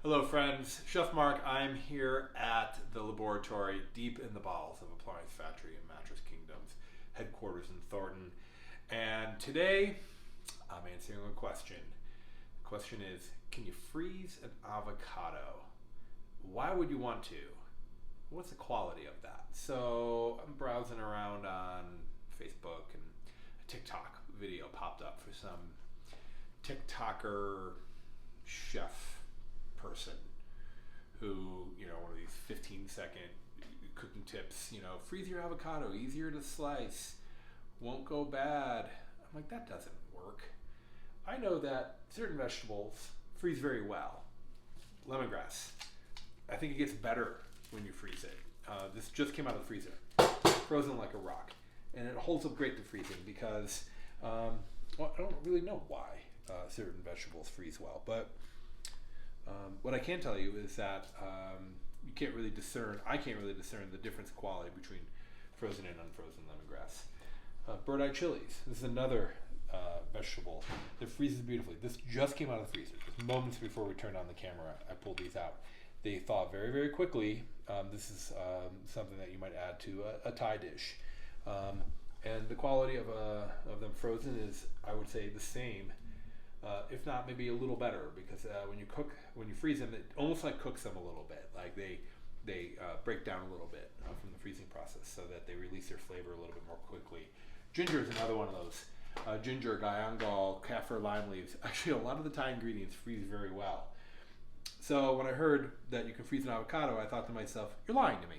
Hello friends, Chef Mark. I'm here at the laboratory deep in the bowels of Appliance Factory in Mattress Kingdom's headquarters in Thornton. And today I'm answering a question. The question is, can you freeze an avocado? Why would you want to? What's the quality of that? So I'm browsing around on Facebook and a TikTok video popped up for some TikToker chef person who, one of these 15-second cooking tips, freeze your avocado, easier to slice, won't go bad. I'm like, that doesn't work. I know that certain vegetables freeze very well. Lemongrass, I think it gets better when you freeze it. This just came out of the freezer, frozen like a rock, and it holds up great to freezing because, I don't really know why certain vegetables freeze well, but what I can tell you is that I can't really discern the difference in quality between frozen and unfrozen lemongrass. Bird-eye chilies, this is another vegetable that freezes beautifully. This just came out of the freezer. Just moments before we turned on the camera, I pulled these out. They thaw very, very quickly. This is something that you might add to a Thai dish. And the quality of them frozen is, I would say, the same. If not, maybe a little better, because when you freeze them, it almost like cooks them a little bit. Like they break down a little bit from the freezing process, so that they release their flavor a little bit more quickly. Ginger is another one of those. Ginger, gayangal, kaffir lime leaves. Actually, a lot of the Thai ingredients freeze very well. So when I heard that you can freeze an avocado, I thought to myself, you're lying to me.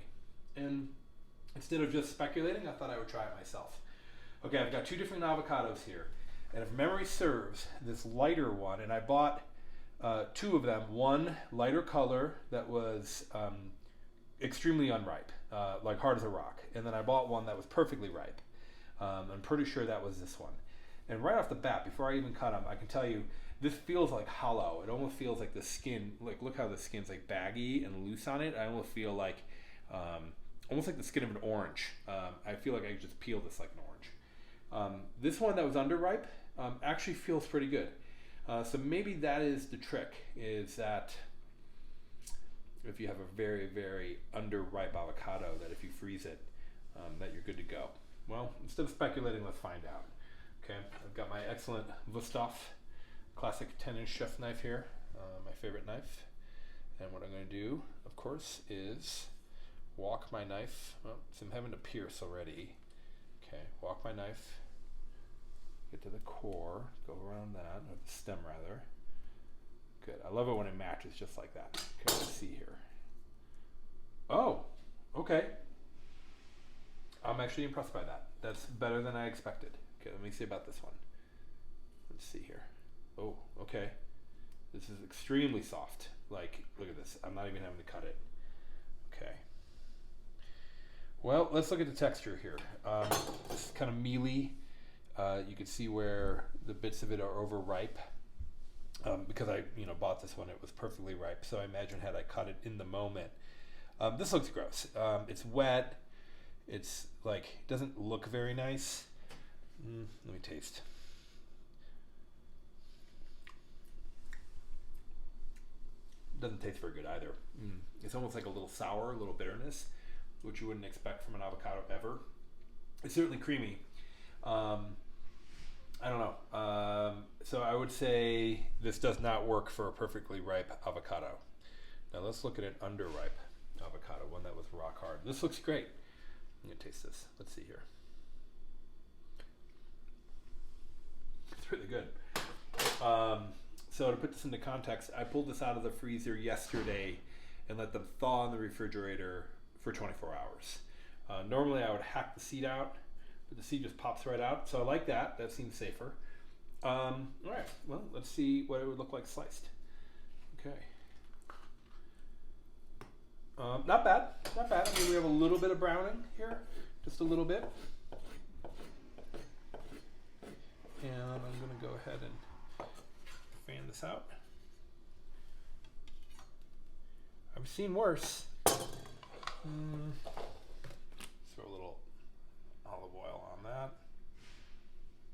And instead of just speculating, I thought I would try it myself. Okay, I've got two different avocados here. And if memory serves, this lighter one, and I bought two of them, one lighter color that was extremely unripe, like hard as a rock. And then I bought one that was perfectly ripe. I'm pretty sure that was this one. And right off the bat, before I even cut them, I can tell you, this feels like hollow. It almost feels like the skin, like look how the skin's like baggy and loose on it. I almost feel like, almost like the skin of an orange. I feel like I could just peel this like an orange. This one that was underripe actually feels pretty good. So maybe that is the trick, is that if you have a very, very underripe avocado, that if you freeze it, that you're good to go. Well, instead of speculating, let's find out. Okay, I've got my excellent Wusthof classic 10-inch chef knife here, my favorite knife. And what I'm going to do, of course, is walk my knife. Oh, so I'm having to pierce already. Okay, walk my knife, get to the core, go around that, or the stem rather. Good. I love it when it matches just like that. Okay, let's see here. Oh, okay. I'm actually impressed by that. That's better than I expected. Okay, let me see about this one. Let's see here. Oh, okay. This is extremely soft. Like, look at this. I'm not even having to cut it. Okay. Well, let's look at the texture here. This is kind of mealy. You can see where the bits of it are overripe. Because I, bought this one, it was perfectly ripe. So I imagine had I cut it in the moment. This looks gross. It's wet. It's like, doesn't look very nice. Let me taste. Doesn't taste very good either. It's almost like a little sour, a little bitterness, which you wouldn't expect from an avocado ever. It's certainly creamy. I don't know. So I would say this does not work for a perfectly ripe avocado. Now let's look at an underripe avocado, one that was rock hard. This looks great. I'm gonna taste this. Let's see here. It's really good. So to put this into context, I pulled this out of the freezer yesterday and let them thaw in the refrigerator for 24 hours. Normally I would hack the seed out, but the seed just pops right out. So I like that. That seems safer. All right, well, let's see what it would look like sliced. Okay. Not bad, not bad. I mean, we have a little bit of browning here, just a little bit. And I'm gonna go ahead and fan this out. I've seen worse. Throw a little olive oil on that.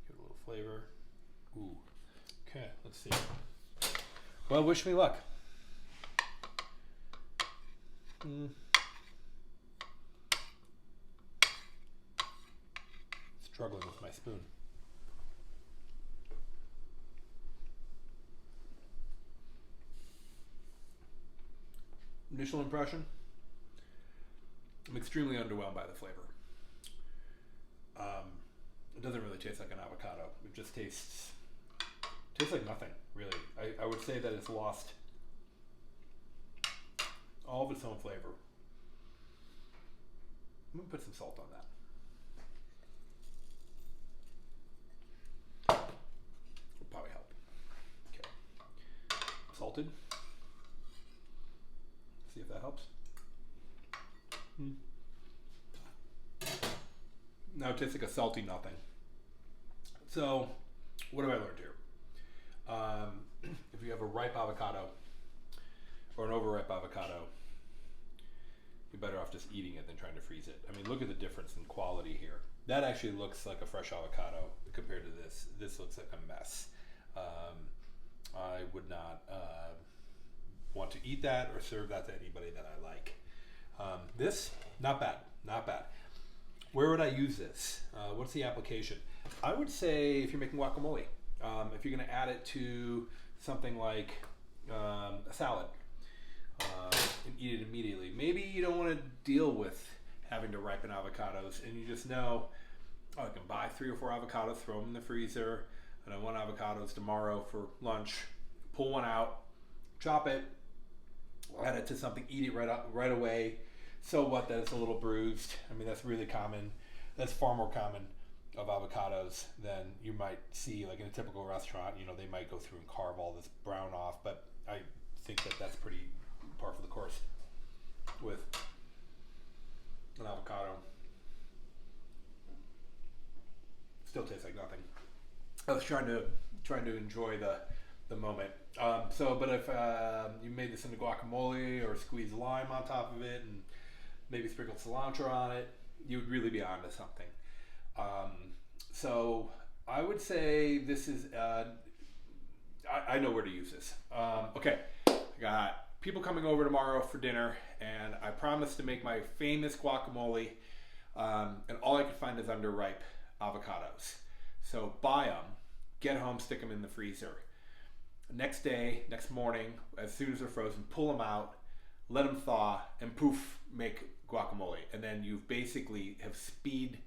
Give it a little flavor. Ooh. Okay, let's see. Well, wish me luck. Struggling with my spoon. Initial impression, I'm extremely underwhelmed by the flavor. It doesn't really taste like an avocado. It just tastes like nothing, really. I would say that it's lost all of its own flavor. I'm gonna put some salt on that. Will probably help. Okay. Salted. See if that helps. Now it tastes like a salty nothing. So, what have I learned here? If you have a ripe avocado or an overripe avocado, you're better off just eating it than trying to freeze it. I mean, look at the difference in quality here. That actually looks like a fresh avocado compared to this. This looks like a mess. I would not want to eat that or serve that to anybody that I like. This, not bad, not bad. Where would I use this? What's the application? I would say if you're making guacamole, if you're going to add it to something like a salad and eat it immediately. Maybe you don't want to deal with having to ripen avocados and you just know, oh, I can buy 3 or 4 avocados, throw them in the freezer, and I want avocados tomorrow for lunch. Pull one out, chop it, add it to something, eat it right away. So what that it's a little bruised. I mean, that's really common. That's far more common of avocados than you might see like in a typical restaurant. You know, they might go through and carve all this brown off, but I think that that's pretty par for the course with an avocado. Still tastes like nothing. I was trying to enjoy the moment. But if you made this into guacamole or squeeze lime on top of it and maybe sprinkle cilantro on it, you would really be onto something. So I would say this is, I know where to use this. Okay, I got people coming over tomorrow for dinner and I promised to make my famous guacamole and all I could find is underripe avocados. So buy them, get home, stick them in the freezer. Next day, next morning, as soon as they're frozen, pull them out, let them thaw, and poof, make guacamole. And then you basically have speed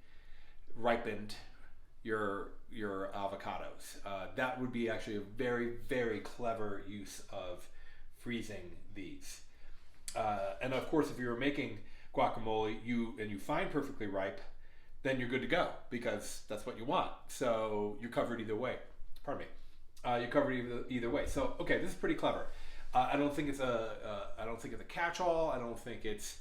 ripened your avocados. That would be actually a very, very clever use of freezing these. And of course, if you're making guacamole and you find perfectly ripe, then you're good to go because that's what you want. So you're covered either way. Pardon me. You're covered either way. So okay, this is pretty clever. I don't think it's a catch-all. I don't think it's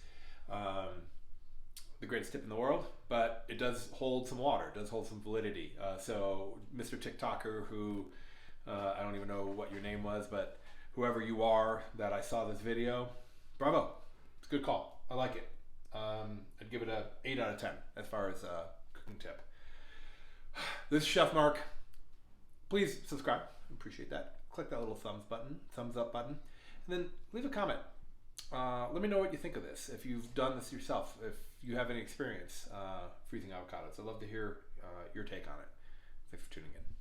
the greatest tip in the world, but it does hold some water. It does hold some validity. So Mr. TikToker, who I don't even know what your name was, but whoever you are that I saw this video, bravo. It's a good call. I like it. I'd give it a 8 out of 10 as far as cooking tip. This is Chef Mark. Please subscribe. Appreciate that. Click that little thumbs up button, and then leave a comment. Let me know what you think of this. If you've done this yourself, if you have any experience freezing avocados, I'd love to hear your take on it. Thanks for tuning in.